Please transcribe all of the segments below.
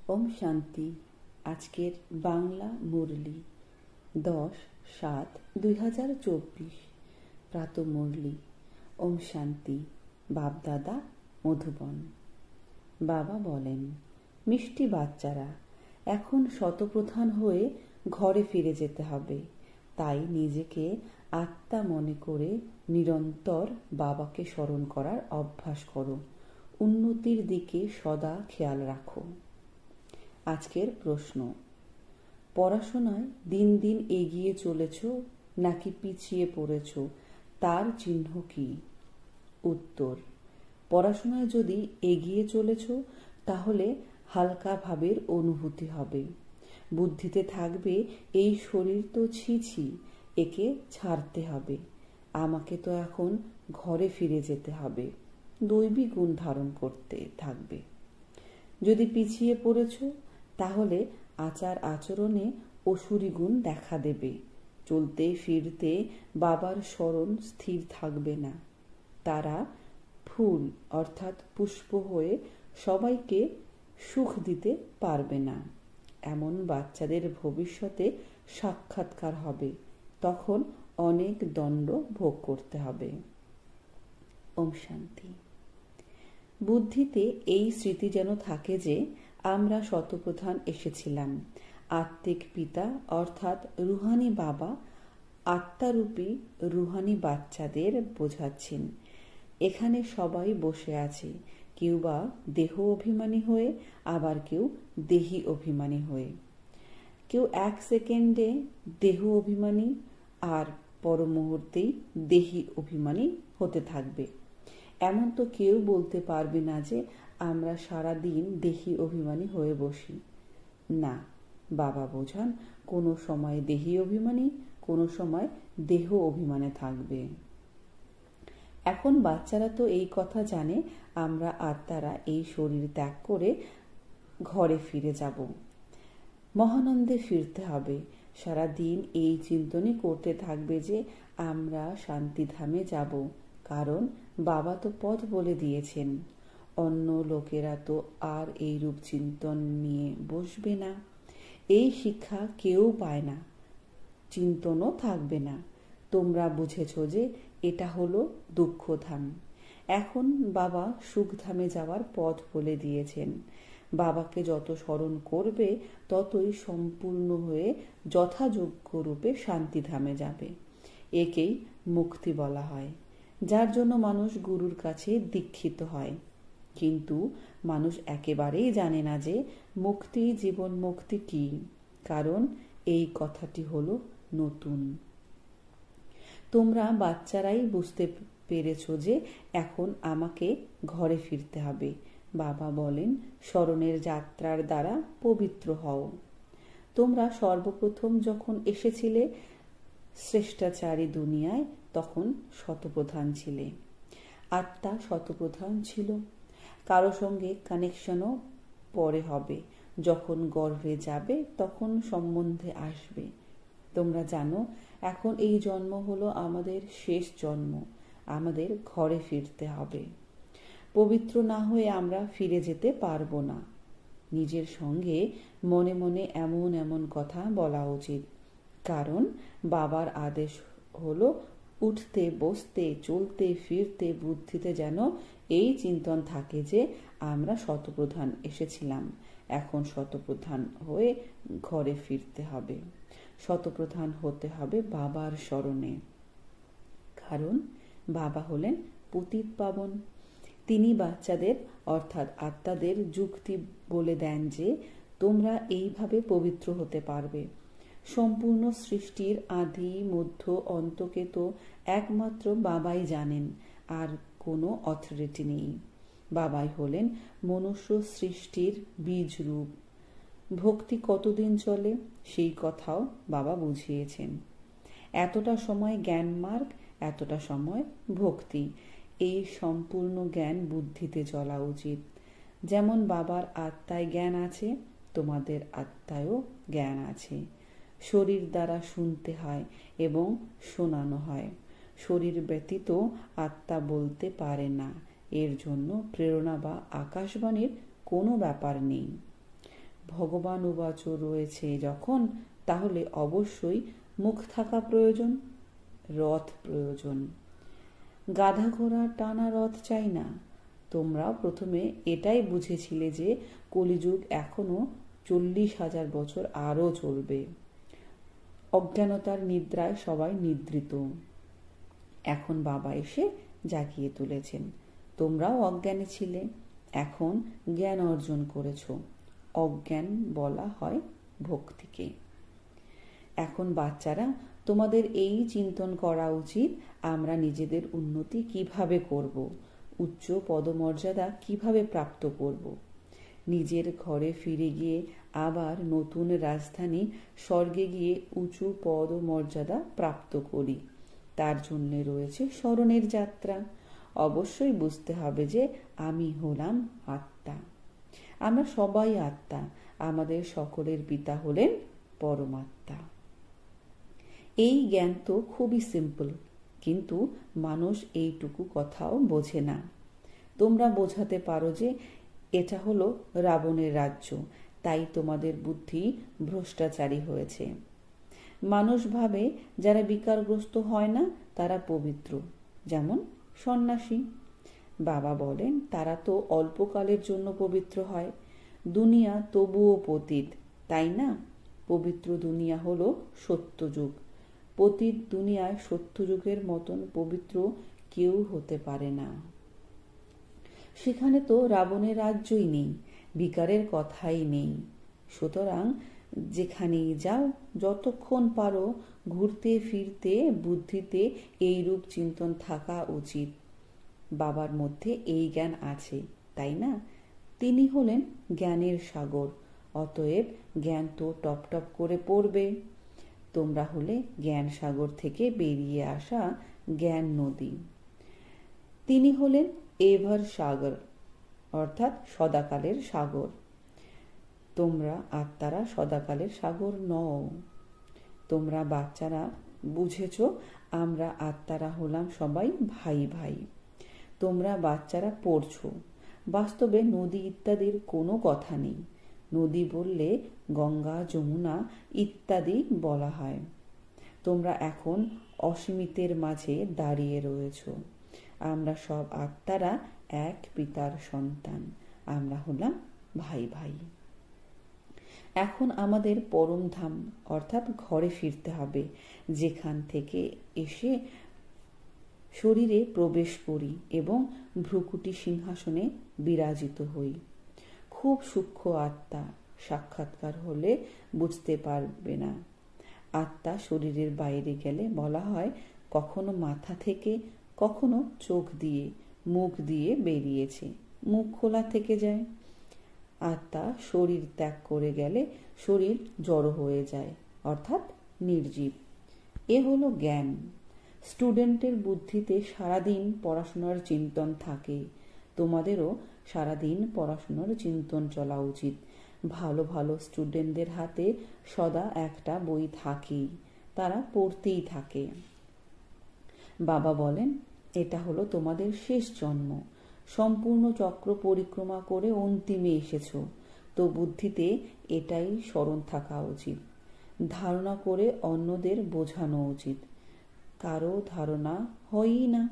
ওম শান্তি। আজকের বাংলা মুরলি 10/7/2024 প্রাত মুরলি। ওম শান্তি। বাপদাদা, মধুবন। বাবা বলেন, মিষ্টি বাচ্চারা, এখন শতপ্রধান হয়ে ঘরে ফিরে যেতে হবে। তাই নিজেকে আত্মা মনে করে নিরন্তর বাবাকে স্মরণ করার অভ্যাস করো। উন্নতির দিকে সদা খেয়াল রাখো। আজকের প্রশ্ন, পড়াশোনায় দিন দিন এগিয়ে চলেছ নাকি পিছিয়ে পড়েছ, তার চিহ্ন কি? উত্তর, পড়াশোনায় যদি এগিয়ে চলেছ তাহলে হালকা ভাবের অনুভূতি হবে। বুদ্ধিতে থাকবে এই শরীর তো ছি, একে ছাড়তে হবে। আমাকে তো এখন ঘরে ফিরে যেতে হবে। দৈবী গুণ ধারণ করতে থাকবে। যদি পিছিয়ে পড়েছ তাহলে আচার আচরণে অসুরী গুণ দেখা দেবে। চলতে ফিরতে বাবার স্মরণ স্থির থাকবে না। তারা ফুল অর্থাৎ পুষ্প হয়ে সবাইকে সুখ দিতে পারবে না। এমন বাচ্চাদের ভবিষ্যতে সাক্ষাৎকার হবে, তখন অনেক দণ্ড ভোগ করতে হবে। ওম শান্তি। বুদ্ধিতে এই স্মৃতি যেন থাকে যে আমরা শতপ্রধান এসেছিলাম। আত্মিক পিতা অর্থাৎ রুহানি বাবা আত্মারূপী রুহানি বাচ্চাদের বোঝাচ্ছেন। এখানে সবাই বসে আছে, কেউ বা দেহ অভিমানী হয়ে, আবার কেউ দেহি অভিমানী হয়ে। কেউ এক সেকেন্ডে দেহ অভিমানী আর পর মুহূর্তেই দেহি অভিমানী হতে থাকবে। এমন তো কেউ বলতে পারবে না যে আমরা সারা দিন দেহি অভিমানী হয়ে বসি। না, বাবা বোঝান, কোনো সময় দেহি অভিমানী, কোনো সময় দেহ অভিমানে থাকবে। এখন বাচ্চারা তো এই কথা জানে আমরা আত্মারা এই শরীর ত্যাগ করে ঘরে ফিরে যাব, মহানন্দে ফিরতে হবে। সারা দিন এই চিন্তনই করতে থাকবে যে আমরা শান্তিধামে যাব, কারণ বাবা তো পথ বলে দিয়েছেন। অন্য লোকেরা তো আর এই রূপ চিন্তন নিয়ে বসবে না। এই শিক্ষা কেউ পায় না, চিন্তনও থাকবে না। তোমরা বুঝেছ যে এটা হলো দুঃখধাম। এখন বাবা সুখধামে যাওয়ার পথ বলে দিয়েছেন। বাবাকে যত স্মরণ করবে ততই সম্পূর্ণ হয়ে যথাযোগ্য রূপে শান্তিধামে যাবে। একেই মুক্তি বলা হয়, যার জন্য মানুষ গুরুর কাছে দীক্ষিত হয়। কিন্তু মানুষ একেবারেই জানে না যে মুক্তি, জীবন মুক্তি কি, কারণ এই কথাটি হলো নতুন। তোমরা বাচ্চারাই বুঝতে পেরেছ যে এখন আমাকে ঘরে ফিরতে হবে। বাবা বলেন, স্মরণের যাত্রার দ্বারা পবিত্র হও। তোমরা সর্বপ্রথম যখন এসেছিলে শ্রেষ্টাচারী দুনিয়ায়, তখন শতপ্রধান ছিলে। আত্মা শতপ্রধান ছিল। কারো সঙ্গে কানেকশনও পরে হবে। যখন গর্ভে যাবে তখন সম্বন্ধে আসবে। তোমরা জানো এখন এই জন্ম হলো আমাদের শেষ জন্ম। আমাদের ঘরে ফিরতে হবে। পবিত্র না হয়ে আমরা ফিরে যেতে পারবো না। নিজের সঙ্গে মনে মনে এমন এমন কথা বলা উচিত, কারণ বাবার আদেশ হলো উঠতে বসতে চলতে ফিরতে বুদ্ধিতে যেন এই চিন্তন থাকে যে আমরা শতপ্রধান এসেছিলাম, এখন শতপ্রধান হয়ে ঘরে ফিরতে হবে। শতপ্রধান হতে হবে বাবার স্মরণে, কারণ বাবা হলেন পতিত পাবন। তিনি বাচ্চাদের অর্থাৎ আত্মাদের যুক্তি বলে দেন যে তোমরা এইভাবে পবিত্র হতে পারবে। সম্পূর্ণ সৃষ্টির আদি মধ্য অন্তকে তো একমাত্র বাবাই জানেন, আর কোনো অথরিটি নেই। বাবাই হলেন মনুষ্য সৃষ্টির বীজ রূপ। ভক্তি কতদিন চলে সেই কথাও বাবা বুঝিয়েছেন। এতটা সময় জ্ঞান মার্গ, এতটা সময় ভক্তি। এই সম্পূর্ণ জ্ঞান বুদ্ধিতে চলা উচিত। যেমন বাবার আত্মায় জ্ঞান আছে, তোমাদের আত্মায়ও জ্ঞান আছে। শরীর দ্বারা শুনতে হয় এবং শোনানো হয়। শরীর ব্যতীত আত্মা বলতে পারে না। এর জন্য প্রেরণা বা আকাশবাণীর কোনো ব্যাপার নেই। ভগবান উবাচ রয়েছে যখন, তাহলে অবশ্যই মুখ থাকা প্রয়োজন, রথ প্রয়োজন। গাধা ঘোড়া টানা রথ চাই না। তোমরা প্রথমে এটাই বুঝেছিলে যে কলিযুগ এখনো 40,000 বছর আরও চলবে। অজ্ঞানতার নিদ্রায় সবাই নিদ্রিত। এখন বাবা এসে জাগিয়ে তুলেছেন। তোমরাও অজ্ঞানী ছিলে, এখন জ্ঞান অর্জন করেছ। অজ্ঞান বলা হয় ভক্তিকে। এখন বাচ্চারা, তোমাদের এই চিন্তন করা উচিত, আমরা নিজেদের উন্নতি কিভাবে করব, উচ্চ পদমর্যাদা কিভাবে প্রাপ্ত করব। নিজের ঘরে ফিরে গিয়ে আবার নতুন রাজধানী স্বর্গে গিয়ে উঁচু পদমর্যাদা প্রাপ্ত করি। তার জন্য রয়েছে স্মরণের যাত্রা। অবশ্যই বুঝতে হবে যে আমি হলাম আত্মা। আমরা সবাই আত্মা। আমাদের সকলের পিতা হলেন পরমাত্মা। এই জ্ঞান তো খুবই সিম্পল, কিন্তু মানুষ এইটুকু কথাও বোঝে না। তোমরা বোঝাতে পারো যে এটা হলো রাবণের রাজ্য, তাই তোমাদের বুদ্ধি ভ্রষ্টাচারী হয়েছে। মানুষ ভাবে যারা বিকারগ্রস্ত হয় না তারা পবিত্র, যেমন সন্ন্যাসী। বাবা বলেন তারা তো অল্পকালের জন্য পবিত্র হয়। দুনিয়া তবুও পতিত, তাই না? পবিত্র দুনিয়া হলো সত্যযুগ। পতিত দুনিয়ায় সত্যযুগের মতন পবিত্র কেউ হতে পারে না। সেখানে তো রাবণের রাজ্যই নেই, বিকারের কথাই নেই। সুতরাং যেখানেই যাও, যতক্ষণ পারো ঘুরতে ফিরতে বুদ্ধিতে এইরূপ চিন্তন থাকা উচিত। বাবার মধ্যে এই জ্ঞান আছে, তাই না? তিনি হলেন জ্ঞানের সাগর, অতএব জ্ঞান তো টপ টপ করে পড়বে। তোমরা হলে জ্ঞান সাগর থেকে বেরিয়ে আসা জ্ঞান নদী। তিনি হলেন এভার সাগর, অর্থাৎ সদাকালের সাগর। তোমরা আত্মারা সদাকালের সাগর নও। তোমরা বাচ্চারা বুঝেছ, আমরা আত্মারা হলাম সবাই ভাই ভাই। তোমরা বাচ্চারা পড়ছো, বাস্তবে নদী ইত্যাদির কোনো কথা নেই। নদী বললে গঙ্গা, যমুনা ইত্যাদি বলা হয়। তোমরা এখন অসীমিতের মাঝে দাঁড়িয়ে রয়েছ। আমরা সব আত্মারা এক পিতার সন্তান। আমরা হলাম ভাই ভাই। এখন আমাদের পরমধাম অর্থাৎ ঘরে ফিরতে হবে, যেখান থেকে এসে শরীরে প্রবেশ করি এবং ভ্রুকুটি সিংহাসনে বিরাজিত হই। খুব সূক্ষ্ম আত্মা, সাক্ষাৎকার হলে বুঝতে পারবে না। আত্মা শরীরের বাইরে গেলে বলা হয় কখনো মাথা থেকে, কখনো চোখ দিয়ে, মুখ দিয়ে বেরিয়েছে, মুখ খোলা থেকে যায়। আত্মা শরীর ত্যাগ করে গেলে শরীর জড়ো হয়ে যায়, অর্থাৎ নির্জীব। এ হলো জ্ঞান। স্টুডেন্টের বুদ্ধিতে সারাদিন পড়াশোনার চিন্তন থাকে। তোমাদেরও সারাদিন পড়াশোনার চিন্তন চলা উচিত। ভালো ভালো স্টুডেন্টদের হাতে সদা একটা বই থাকেই, তারা পড়তেই থাকে। বাবা বলেন এটা হলো তোমাদের শেষ জন্ম। সম্পূর্ণ চক্র পরিক্রমা করে অন্তিমে এসেছ, তো বুদ্ধিতে এটাই স্মরণ থাকা উচিত। ধারণা করে অন্যদের বোঝানো উচিত। কারো ধারণা হয়ই না।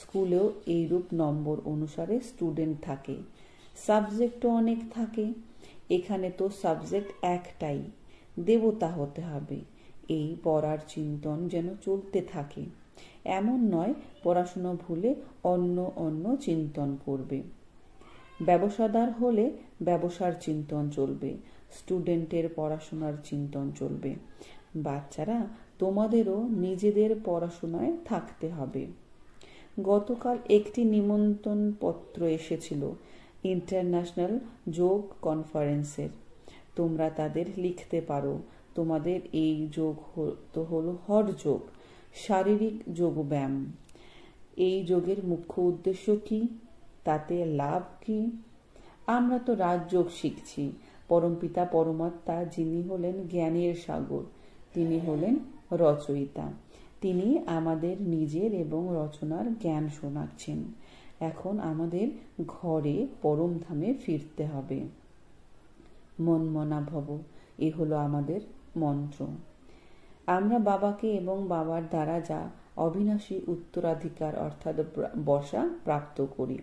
স্কুলেও এইরূপ নম্বর অনুসারে স্টুডেন্ট থাকে, সাবজেক্টও অনেক থাকে। এখানে তো সাবজেক্ট একটাই, দেবতা হতে হবে। এই পড়ার চিন্তন যেন চলতে থাকে। এমন নয় পড়াশোনা ভুলে অন্য অন্য চিন্তন করবে। ব্যবসাদার হলে ব্যবসার চিন্তন চলবে, স্টুডেন্টের পড়াশোনার চিন্তন চলবে। বাচ্চারা, তোমাদেরও নিজেদের পড়াশোনায় থাকতে হবে। গতকাল একটি নিমন্ত্রণ পত্র এসেছিল ইন্টারন্যাশনাল যোগ কনফারেন্সের। তোমরা তাদের লিখতে পারো। তোমাদের এই যোগ তো হলো হঠযোগ, শারীরিক যোগব্যায়াম। এই যোগের মুখ্য উদ্দেশ্য কি? তাতে লাভ কি? আমরা তো রাজযোগ শিখছি। পরমপিতা পরমাত্মা, যিনি হলেন জ্ঞানের সাগর, তিনি হলেন রচয়িতা। তিনি আমাদের নিজের এবং রচনার জ্ঞান শোনাচ্ছেন। এখন আমাদের ঘরে পরমধামে ফিরতে হবে। মনমনা ভব, এ হলো আমাদের মন্ত্র। আমরা বাবাকে এবং বাবার দ্বারা যা অবিনাশী উত্তরাধিকার অর্থাৎ বর্ষা প্রাপ্ত করি,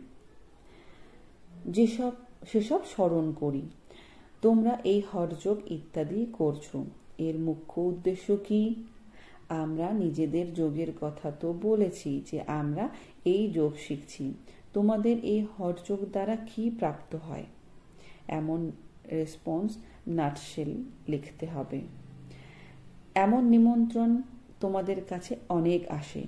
সেসব স্মরণ করি। তোমরা এই হরযোগ ইত্যাদি করছো, এর মুখ্য উদ্দেশ্য কি? আমরা নিজেদের যোগের কথা তো বলেছি যে আমরা এই যোগ শিখছি। তোমাদের এই হরযোগ দ্বারা কি প্রাপ্ত হয়? এমন রেসপন্স নাটশেল লিখতে হবে। এমন নিমন্ত্রণ তোমাদের কাছে অনেক আসে।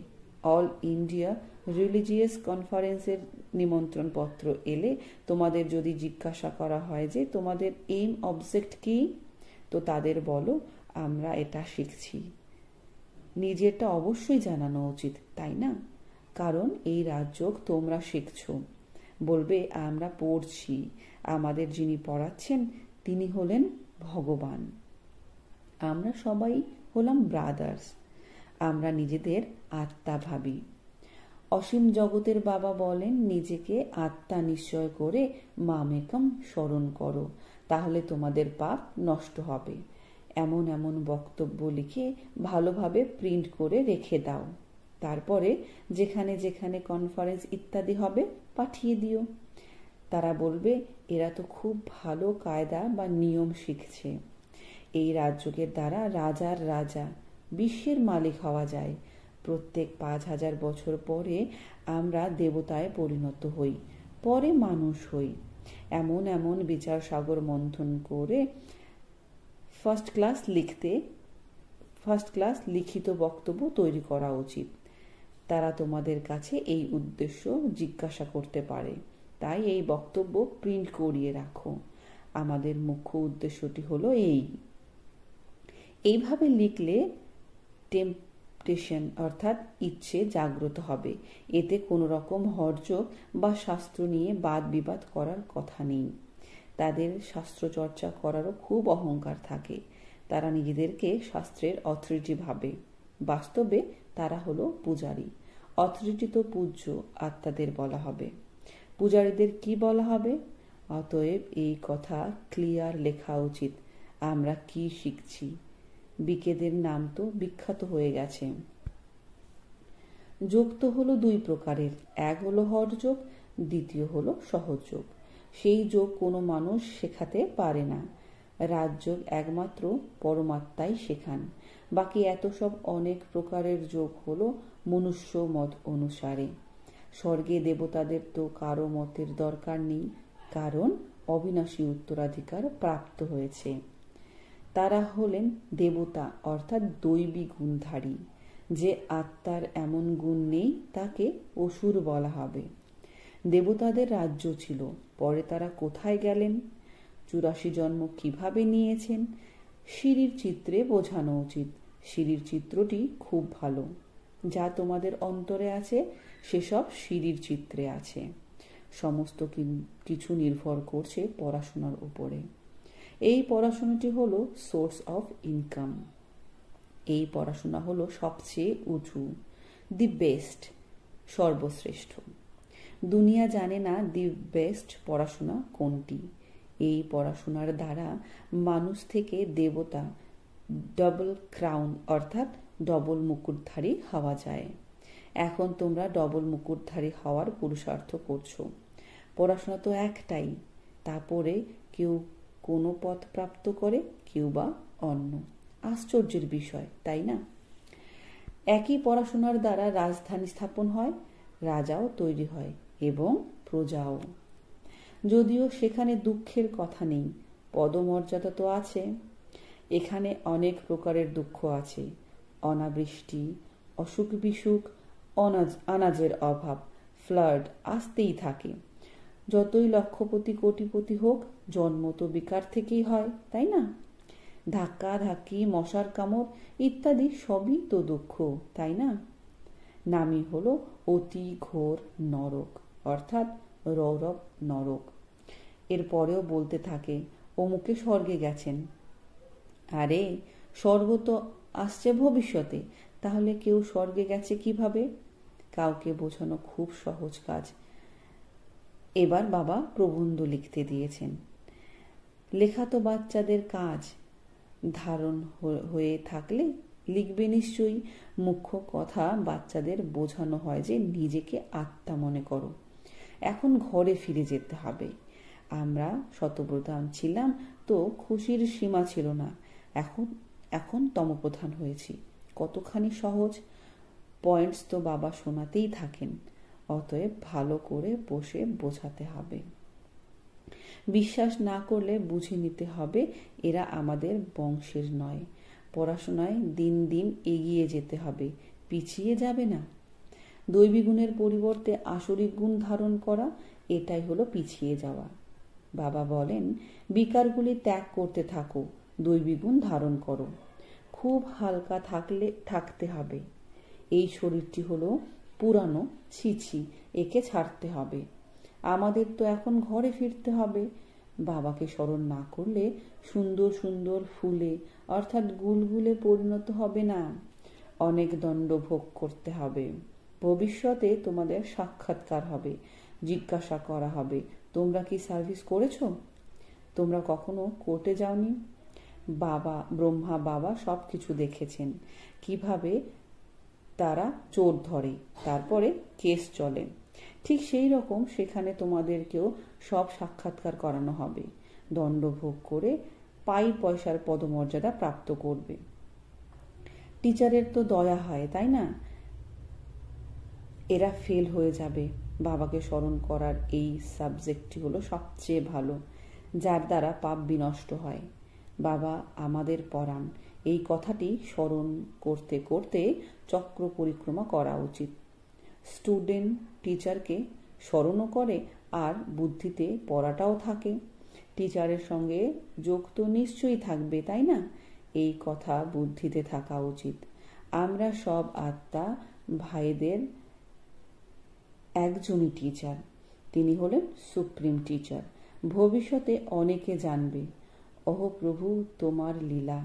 অল ইন্ডিয়া রিলিজিয়াস কনফারেন্সের নিমন্ত্রণ পত্র এলে তোমাদের যদি জিজ্ঞাসা করা হয় যে তোমাদের এইম অবজেক্ট কি, তো তাদের বলো আমরা এটা শিখছি। নিজেরটা অবশ্যই জানানো উচিত, তাই না? কারণ এই রাজযোগ তোমরা শিখছো। বলবে আমরা পড়ছি, আমাদের যিনি পড়াচ্ছেন তিনি হলেন ভগবান। আমরা সবাই হলাম ব্রাদার্স। আমরা নিজেদের আত্মা ভাবি। অসীম জগতের বাবা বলেন নিজেকে আত্মা নিশ্চয় করে মামেকম স্মরণ করো, তাহলে তোমাদের পাপ নষ্ট হবে। এমন এমন বক্তব্য লিখে ভালোভাবে প্রিন্ট করে রেখে দাও। তারপরে যেখানে যেখানে কনফারেন্স ইত্যাদি হবে পাঠিয়ে দিও। তারা বলবে এরা তো খুব ভালো কায়দা বা নিয়ম শিখছে। এই রাজযোগের দ্বারা রাজার রাজা, বিশ্বের মালিক হওয়া যায়। প্রত্যেক 5000 বছর পরে আমরা দেবতায় পরিণত হই, পরে মানুষ হই। এমন এমন বিচার সাগর মন্থন করে ফার্স্ট ক্লাস লিখিত বক্তব্য তৈরি করা উচিত। তারা তোমাদের কাছে এই উদ্দেশ্য জিজ্ঞাসা করতে পারে, তাই এই বক্তব্য প্রিন্ট করিয়ে রাখো। আমাদের মুখ্য উদ্দেশ্যটি হলো এইভাবে লিখলে টেম্পটেশন অর্থাৎ ইচ্ছে জাগ্রত হবে। এতে কোনো রকম হরযোগ বা শাস্ত্র নিয়ে বাদ বিবাদ করার কথা নেই। তাদের শাস্ত্র চর্চা করারও খুব অহংকার থাকে। তারা নিজেদেরকে শাস্ত্রের অথরিটি ভাবে। বাস্তবে তারা হলো পূজারী। অথরিটি তো পূজ্য আত্মাদের বলা হবে। পূজারীদের কি বলা হবে? অতএব এই কথা ক্লিয়ার লেখা উচিত, আমরা কি শিখছি। বিকেদের নাম তো বিখ্যাত হয়ে গেছে। যোগ তো হলো 2 প্রকারের, এক হলো হঠযোগ, দ্বিতীয় হলো সহযোগ। সেই যোগ কোনো মানুষ শেখাতে পারে না। রাজযোগ একমাত্র পরমাত্মাই শেখান। বাকি এত সব অনেক প্রকারের যোগ হলো মনুষ্য মত অনুসারে। স্বর্গে দেবতাদের তো কারো মতের দরকার নেই, কারণ অবিনাশী উত্তরাধিকার প্রাপ্ত হয়েছে। তারা হলেন দেবতা অর্থাৎ দৈবী গুণধারী। যে আত্মার এমন গুণ নেই তাকে অসুর বলা হবে। দেবতাদের রাজ্য ছিল, পরে তারা কোথায় গেলেন, 84 জন্ম কিভাবে নিয়েছেন, সিঁড়ির চিত্রে বোঝানো উচিত। সিঁড়ির চিত্রটি খুব ভালো। যা তোমাদের অন্তরে আছে সেসব সিঁড়ির চিত্রে আছে। সমস্ত কিছু নির্ভর করছে পড়াশোনার উপরে। এই পড়াশোনাটি হলো সোর্স অফ ইনকাম। এই পড়াশোনা হলো সবচেয়ে উঁচু, দি বেস্ট, সর্বশ্রেষ্ঠ। দুনিয়া জানে না দি বেস্ট পড়াশোনা কোনটি। এই পড়াশোনার দ্বারা মানুষ থেকে দেবতা, ডবল ক্রাউন অর্থাৎ ডবল মুকুটধারী হওয়া যায়। এখন তোমরা ডবল মুকুটধারী হওয়ার পুরুষার্থ করছো। পড়াশোনা তো একটাই, তারপরে কেউ কোনো পথ প্রাপ্ত করে, কেউ বা অন্য। আশ্চর্যের বিষয়, তাই না? একই পড়াশোনার দ্বারা রাজধানী স্থাপন হয়, রাজাও তৈরি হয় এবং প্রজাও। যদিও সেখানে দুঃখের কথা নেই, পদমর্যাদা তো আছে। এখানে অনেক প্রকারের দুঃখ আছে। অনাবৃষ্টি, অসুখ বিসুখ, আনাজের অভাব, ফ্লাড আসতেই থাকে। যতই লক্ষপতি কোটিপতি হোক, জন্ম তো বিকার থেকেই হয়, তাই না? ধাক্কা ধাক্কি, মশার কামড় ইত্যাদি সবই তো দুঃখ, তাই না? নামই হলো অতি ঘোর নরক অর্থাৎ রৌরব নরক। এরপরেও বলতে থাকে অমুকে স্বর্গে গেছেন। আরে স্বর্গ তো আসছে ভবিষ্যতে, তাহলে কেউ স্বর্গে গেছে কিভাবে? কাউকে বোঝানো খুব সহজ কাজ। এবার বাবা প্রবন্ধ লিখতে দিয়েছেন। লেখা তো বাচ্চাদের কাজ, ধারণ হয়ে থাকলে লিখবে নিশ্চয়ই। মুখ্য কথা বাচ্চাদের বোঝানো হয় যে নিজেকে আত্মা মনে করো, এখন ঘরে ফিরে যেতে হবে। আমরা শতপ্রধান ছিলাম তো খুশির সীমা ছিল না, এখন এখন তমপ্রধান হয়েছি। কতখানি সহজ! পয়েন্টস তো বাবা শোনাতেই থাকেন, অতএব ভালো করে বসে বোঝাতে হবে। বিশ্বাস না করলে বুঝে নিতে হবে এরা আমাদের বংশের নয়। পড়াশোনায় দিন দিন এগিয়ে যেতে হবে, পিছিয়ে যাবে না। দৈবী গুণের পরিবর্তে আসরিক গুণ ধারণ করা, এটাই হলো পিছিয়ে যাওয়া। বাবা বলেন, বিকারগুলি ত্যাগ করতে থাকো, দৈবী গুণ ধারণ করো। খুব হালকা থাকতে হবে। এই শরীরটি হলো পুরানো, ছিছি, একে ছাড়তে হবে। আমাদের তো এখন ঘরে ফিরতে হবে। বাবাকে স্মরণ না করলে সুন্দর সুন্দর ফুলে অর্থাৎ গুলগুলে পরিণত হবে না। অনেক দণ্ড ভোগ করতে হবে। ভবিষ্যতে তোমাদের সাক্ষাৎকার হবে, জিজ্ঞাসা করা হবে, তোমরা কি সার্ভিস করেছো? তোমরা কখনো কোর্টে যাওনি? ব্রহ্মা বাবা সব কিছু দেখেছেন, কিভাবে তারা চোর ধরে, তারপরে কেস চলে। ঠিক সেই রকম সেখানে তোমাদেরকেও সব সাক্ষাৎকার করানো হবে। দণ্ড ভোগ করে পয়সার পদমর্যাদা প্রাপ্ত করবে। টিচারের তো দয়া হয়, তাই না? এরা ফেল হয়ে যাবে। বাবাকে স্মরণ করার এই সাবজেক্টটি হলো সবচেয়ে ভালো, যার দ্বারা পাপ বিনষ্ট হয়। বাবা আমাদের পড়ান, এই কথাটি স্মরণ করতে করতে চক্র পরিক্রমা করা উচিত। স্টুডেন্ট টিচারকে স্মরণও করে আর বুদ্ধিতে পড়াটাও থাকে। টিচারের সঙ্গে যোগ তো নিশ্চয়ই থাকবে, তাই না? এই কথা বুদ্ধিতে থাকা উচিত। আমরা সব আত্মা ভাইদের একজনই টিচার, তিনি হলেন সুপ্রিম টিচার। ভবিষ্যতে অনেকে জানবে। ওহ প্রভু, তোমার লীলা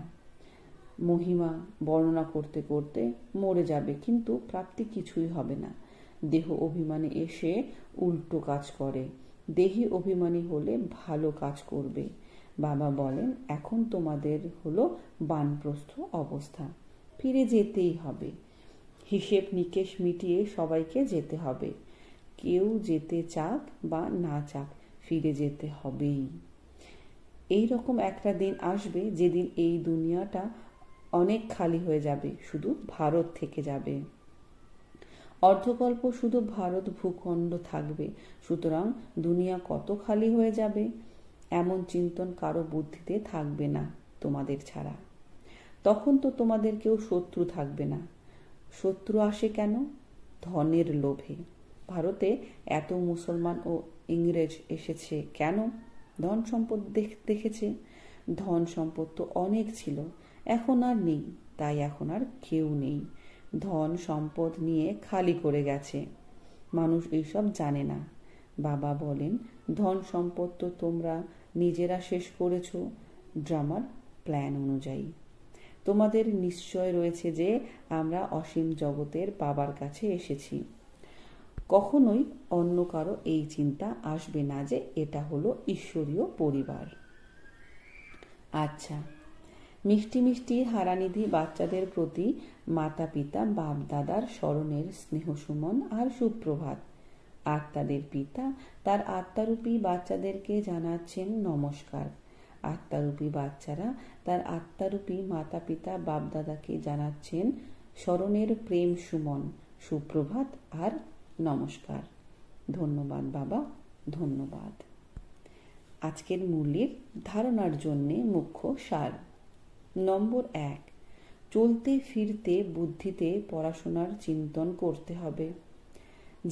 মহিমা বর্ণনা করতে করতে মরে যাবে, কিন্তু প্রাপ্তি কিছুই হবে না। দেহ অভিমানী এসে উল্টো কাজ করে, দেহি অভিমানী হলে ভালো কাজ করবে। বাবা বলেন, এখন তোমাদের হলো বানপ্রস্থ অবস্থা, ফিরে যেতেই হবে। হিসেব নিকেশ মিটিয়ে সবাইকে যেতে হবে। কেউ যেতে চাক বা না চাক, ফিরে যেতে হবেই। এই রকম একটা দিন আসবে যেদিন এই দুনিয়াটা অনেক খালি হয়ে যাবে, শুধু ভারত থেকে যাবে। অর্ধকল্প শুধু ভারত ভূখণ্ড থাকবে, সুতরাং দুনিয়া কত খালি হয়ে যাবে এমন চিন্তন কারো বুদ্ধিতে থাকবে না তোমাদের ছাড়া। তখন তো তোমাদের কেউ শত্রু থাকবে না। শত্রু আসে কেন? ধনের লোভে। ভারতে এত মুসলমান ও ইংরেজ এসেছে কেন? ধন সম্পদ দেখেছে। ধন সম্পদ তো অনেক ছিল, এখন আর নেই, তাই এখন আর কেউ নেই। ধন সম্পদ নিয়ে খালি করে গেছে। মানুষ এইসব জানে না। বাবা বলেন, ধন সম্পদ তো তোমরা নিজেরা শেষ করেছ ড্রামার প্ল্যান অনুযায়ী। তোমাদের নিশ্চয় রয়েছে যে আমরা অসীম জগতের বাবার কাছে এসেছি। কখনোই অন্য কারো এই চিন্তা আসবে না যে এটা হলো ঈশ্বরীয় পরিবার। আচ্ছা, মিষ্টি মিষ্টি হারানিধি বাচ্চাদের প্রতি মাতা পিতা বাপ দাদার স্মরণের স্নেহসুমন আর সুপ্রভাত। আত্মাদের পিতা তার আত্মারূপী বাচ্চাদেরকে জানাচ্ছেন নমস্কার। আত্মারূপী বাচ্চারা তার আত্মারূপী মাতা পিতা বাপ দাদাকে জানাচ্ছেন স্মরণের প্রেম সুমন, সুপ্রভাত আর নমস্কার। ধন্যবাদ বাবা, ধন্যবাদ। আজকের মূল্যের ধারণার জন্যে মুখ্য সার। নম্বর 1, চলতে ফিরতে বুদ্ধিতে পড়াশোনার চিন্তন করতে হবে।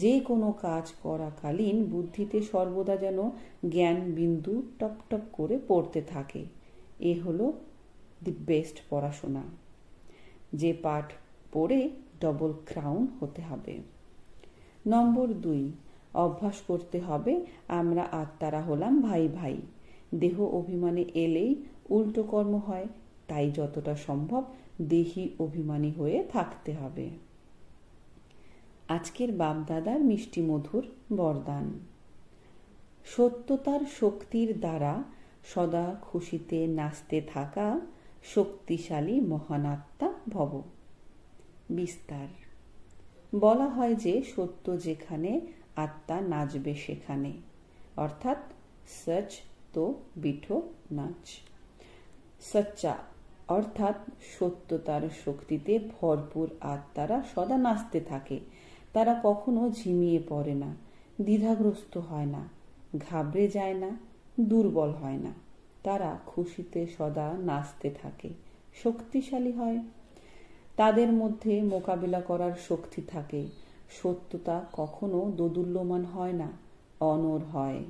যে কোনো কাজ করাকালীন বুদ্ধিতে সর্বদা যেন জ্ঞান বিন্দু টপ টপ করে পড়তে থাকে। এ হলো দি বেস্ট পড়াশোনা। যে পাঠ পড়ে ডবল ক্রাউন হতে হবে। নম্বর 2, অভ্যাস করতে হবে আমরা আত্মারা হলাম ভাই ভাই। দেহ অভিমানে এলেই উল্টো কর্ম হয়, তাই যতটা সম্ভব দেহি অভিমানী হয়ে থাকতে হবে। আজকের বাপদাদার মিষ্টি মধুর বরদান। সত্যতার শক্তির দ্বারা সদা খুশিতে নাচতে থাকা শক্তিশালী মহান আত্মা ভব। বিস্তার। বলা হয় যে সত্য যেখানে আত্মা নাচবে সেখানে, অর্থাৎ সচ তো বিঠো নাচ। সচ্চা অর্থাৎ সত্যতার শক্তিতে ভরপুর আত্মারা সদা নাচতে থাকে। তারা কখনো ঝিমিয়ে পড়ে না, দ্বিধাগ্রস্ত হয় না, ঘাবড়ে যায় না, দুর্বল হয় না। তারা খুশিতে সদা নাচতে থাকে, শক্তিশালী হয়। তাদের মধ্যে মোকাবিলা করার শক্তি থাকে। সত্যতা কখনো দোদুল্যমান হয় না, অনড় হয়।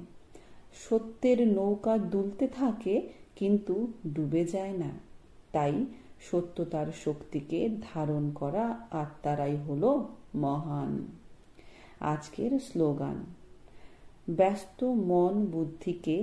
সত্যের নৌকা দুলতে থাকে কিন্তু ডুবে যায় না। তাই সত্যতার শক্তিকে ধারণ করা আত্মারাই হলো মহান। আজকের স্লোগান: ব্যস্ত মন বুদ্ধিকে